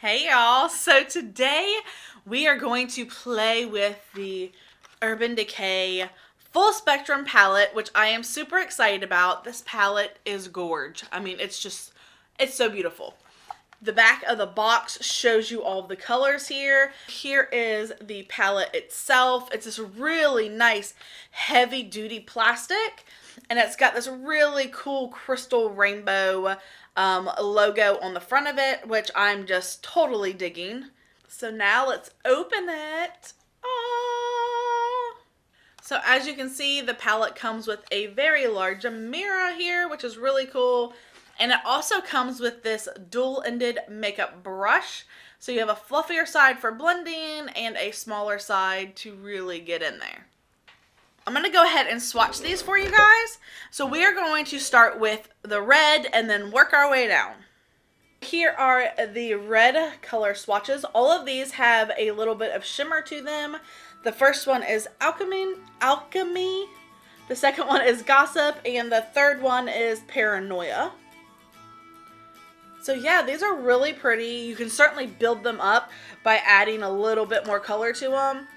Hey y'all, so today we are going to play with the Urban Decay Full Spectrum palette, which I am super excited about. This palette is gorge. I mean, it's so beautiful. The back of the box shows you all the colors here. Here is the palette itself. It's this really nice heavy duty plastic, and it's got this really cool crystal rainbow logo on the front of it, which I'm just totally digging. So now let's open it. Oh. So as you can see, the palette comes with a very large mirror here, which is really cool. And it also comes with this dual-ended makeup brush. So you have a fluffier side for blending and a smaller side to really get in there. I'm going to go ahead and swatch these for you guys. So we are going to start with the red and then work our way down. Here are the red color swatches. All of these have a little bit of shimmer to them. The first one is Alchemy. The second one is Gossip. And the third one is Paranoia. So yeah, these are really pretty. You can certainly build them up by adding a little bit more color to them.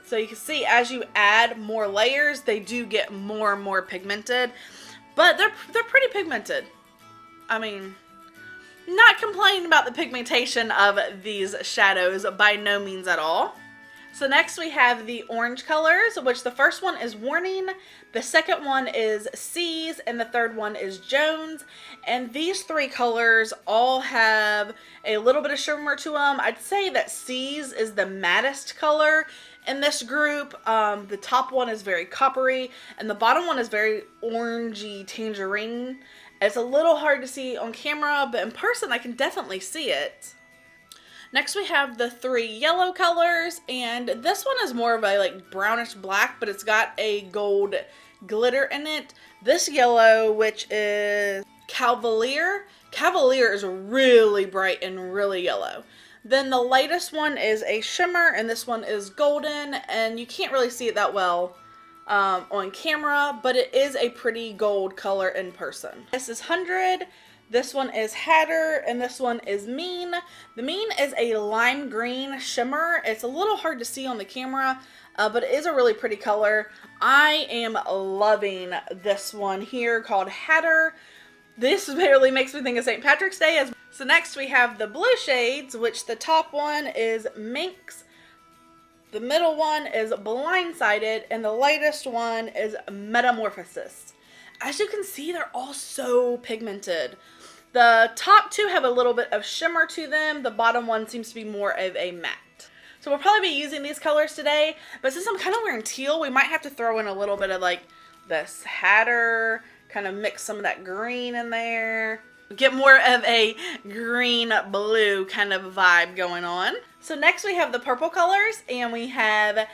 So you can see as you add more layers, they do get more and more pigmented, but they're pretty pigmented. I mean, not complaining about the pigmentation of these shadows by no means at all. So next we have the orange colors, which the first one is Warning, the second one is Seas, and the third one is Jones. And these three colors all have a little bit of shimmer to them. I'd say that Seas is the mattest color in this group. The top one is very coppery, and the bottom one is very orangey tangerine. It's a little hard to see on camera, but in person I can definitely see it. Next we have the three yellow colors, and this one is more of a like brownish black, but it's got a gold glitter in it. This yellow, which is Cavalier. Cavalier is really bright and really yellow. Then the lightest one is a shimmer, and this one is golden, and you can't really see it that well on camera, but it is a pretty gold color in person. This is 100. This one is Hatter, and this one is Mean. The Mean is a lime green shimmer. It's a little hard to see on the camera, but it is a really pretty color. I am loving this one here called Hatter. This really makes me think of St. Patrick's Day. So next we have the blue shades, which the top one is Minx. The middle one is Blindsided, and the lightest one is Metamorphosis. As you can see, they're all so pigmented. The top two have a little bit of shimmer to them. The bottom one seems to be more of a matte. So we'll probably be using these colors today, but since I'm kind of wearing teal, we might have to throw in a little bit of like this Hatter, kind of mix some of that green in there. Get more of a green blue kind of vibe going on. So next we have the purple colors, and we have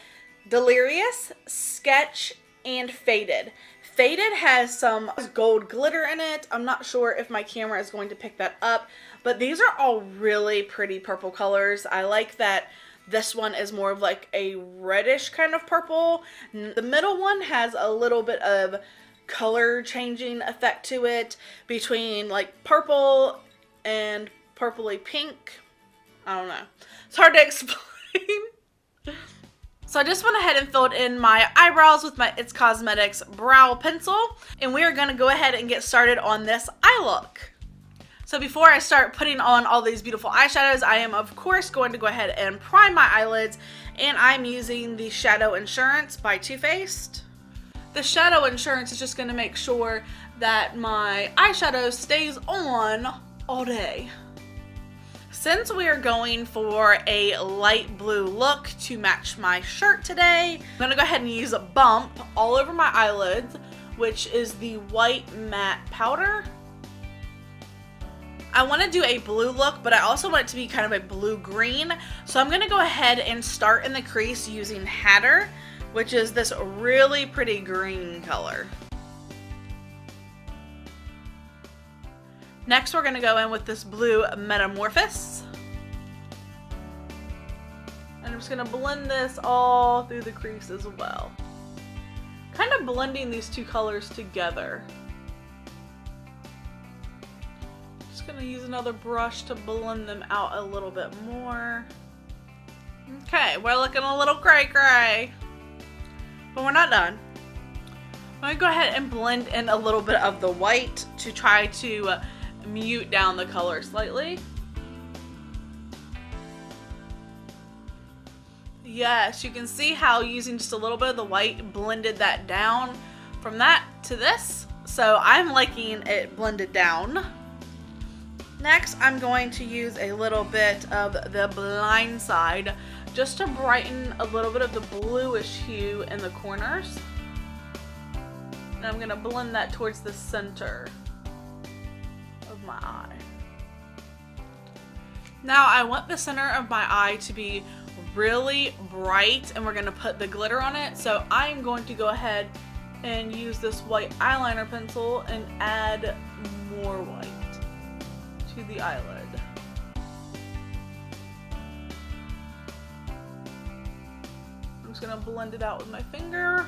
Delirious, Sketch, and Faded. Faded has some gold glitter in it. I'm not sure if my camera is going to pick that up, but these are all really pretty purple colors. I like that this one is more of like a reddish kind of purple. The middle one has a little bit of color changing effect to it between like purple and purpley pink. I don't know. It's hard to explain. So I just went ahead and filled in my eyebrows with my It's Cosmetics brow pencil, and we are going to go ahead and get started on this eye look. So before I start putting on all these beautiful eyeshadows, I am of course going to go ahead and prime my eyelids, and I'm using the Shadow Insurance by Too Faced. The Shadow Insurance is just going to make sure that my eyeshadow stays on all day. Since we are going for a light blue look to match my shirt today, I'm going to go ahead and use a Bump all over my eyelids, which is the white matte powder. I want to do a blue look, but I also want it to be kind of a blue-green, so I'm going to go ahead and start in the crease using Hatter, which is this really pretty green color. Next, we're going to go in with this blue Metamorphosis. And I'm just going to blend this all through the crease as well. Kind of blending these two colors together. just gonna use another brush to blend them out a little bit more. Okay, we're looking a little gray, but we're not done. I'm gonna go ahead and blend in a little bit of the white to try to mute down the color slightly. Yes, you can see how using just a little bit of the white blended that down from that to this. So I'm liking it blended down. Next, I'm going to use a little bit of the blind side just to brighten a little bit of the bluish hue in the corners. And I'm going to blend that towards the center of my eye. Now I want the center of my eye to be really bright, and we're going to put the glitter on it. So I'm going to go ahead and use this white eyeliner pencil and add more white to the eyelid. I'm just going to blend it out with my finger.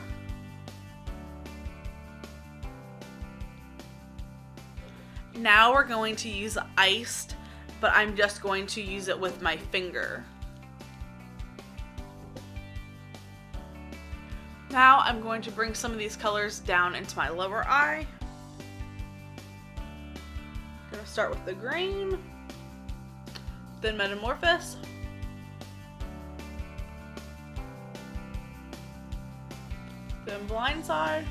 Now we're going to use iced, but I'm just going to use it with my finger. Now I'm going to bring some of these colors down into my lower eye. I'm going to start with the green, then Metamorphosis, then Blindside,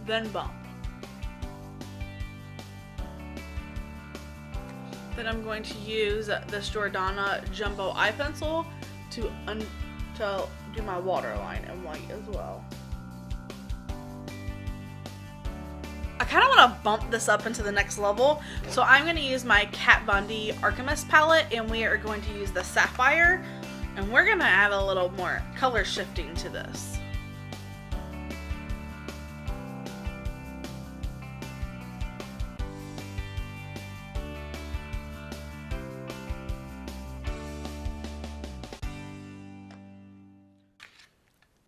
then Bump. Then I'm going to use this Jordana Jumbo Eye Pencil to do my waterline in white as well. I kind of want to bump this up into the next level, so I'm going to use my Kat Von D Alchemist palette, and we are going to use the Sapphire, and we're going to add a little more color shifting to this.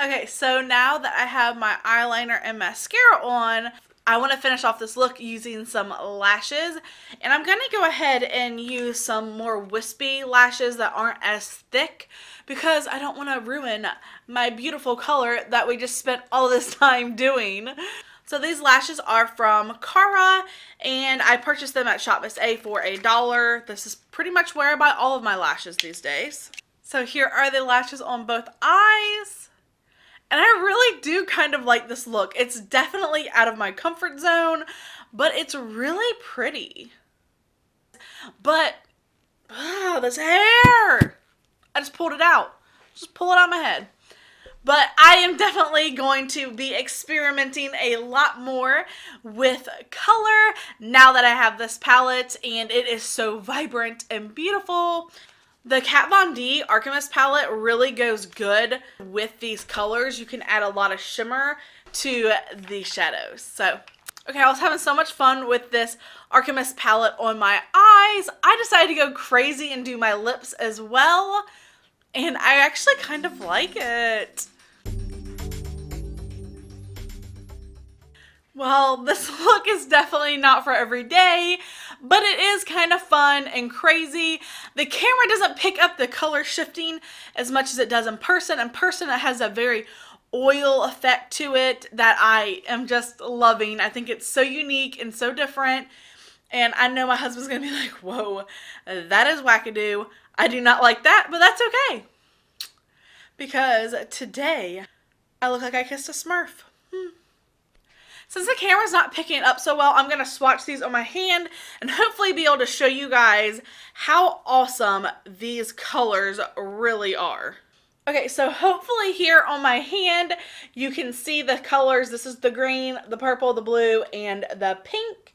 Okay, so now that I have my eyeliner and mascara on, I want to finish off this look using some lashes. And I'm going to go ahead and use some more wispy lashes that aren't as thick, because I don't want to ruin my beautiful color that we just spent all this time doing. So these lashes are from Cara, and I purchased them at Shop Miss A for $1. This is pretty much where I buy all of my lashes these days. So here are the lashes on both eyes. And I really do kind of like this look. It's definitely out of my comfort zone, but it's really pretty. But, this hair! I just pulled it out. Just pull it out of my head. But I am definitely going to be experimenting a lot more with color now that I have this palette, and it is so vibrant and beautiful. The Kat Von D Alchemist palette really goes good with these colors. You can add a lot of shimmer to the shadows. So, okay, I was having so much fun with this Alchemist palette on my eyes. I decided to go crazy and do my lips as well. And I actually kind of like it. Well, this look is definitely not for every day, but it is kind of fun and crazy. The camera doesn't pick up the color shifting as much as it does in person. In person, it has a very oil effect to it that I am just loving. I think it's so unique and so different. And I know my husband's going to be like, whoa, that is wackadoo. I do not like that, but that's okay. Because today, I look like I kissed a Smurf. Since the camera's not picking it up so well, I'm going to swatch these on my hand and hopefully be able to show you guys how awesome these colors really are. Okay, so hopefully here on my hand, you can see the colors. This is the green, the purple, the blue, and the pink.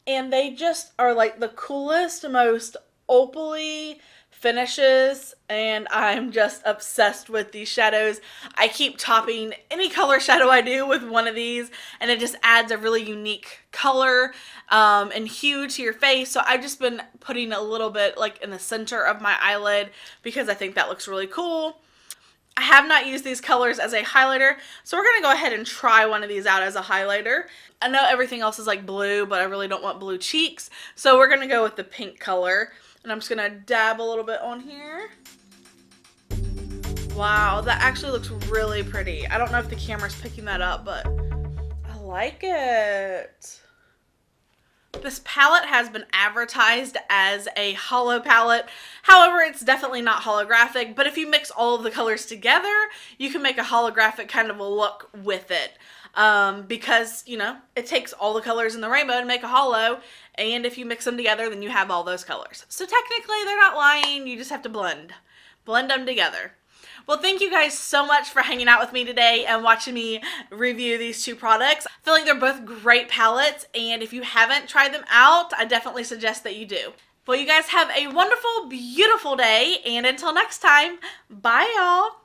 And they just are like the coolest, most opal-y finishes, and I'm just obsessed with these shadows. I keep topping any color shadow I do with one of these, and it just adds a really unique color and hue to your face. So I've just been putting a little bit like in the center of my eyelid because I think that looks really cool. I have not used these colors as a highlighter, so we're going to go ahead and try one of these out as a highlighter. I know everything else is like blue, but I really don't want blue cheeks, so we're going to go with the pink color. And I'm just going to dab a little bit on here. Wow, that actually looks really pretty. I don't know if the camera's picking that up, but I like it. This palette has been advertised as a holo palette. However, it's definitely not holographic, but if you mix all of the colors together, you can make a holographic kind of a look with it. Because, you know, it takes all the colors in the rainbow to make a holo, and if you mix them together, then you have all those colors. So technically, they're not lying, you just have to blend them together. Well, thank you guys so much for hanging out with me today and watching me review these two products. I feel like they're both great palettes, and if you haven't tried them out, I definitely suggest that you do. Well, you guys have a wonderful, beautiful day, and until next time, bye y'all!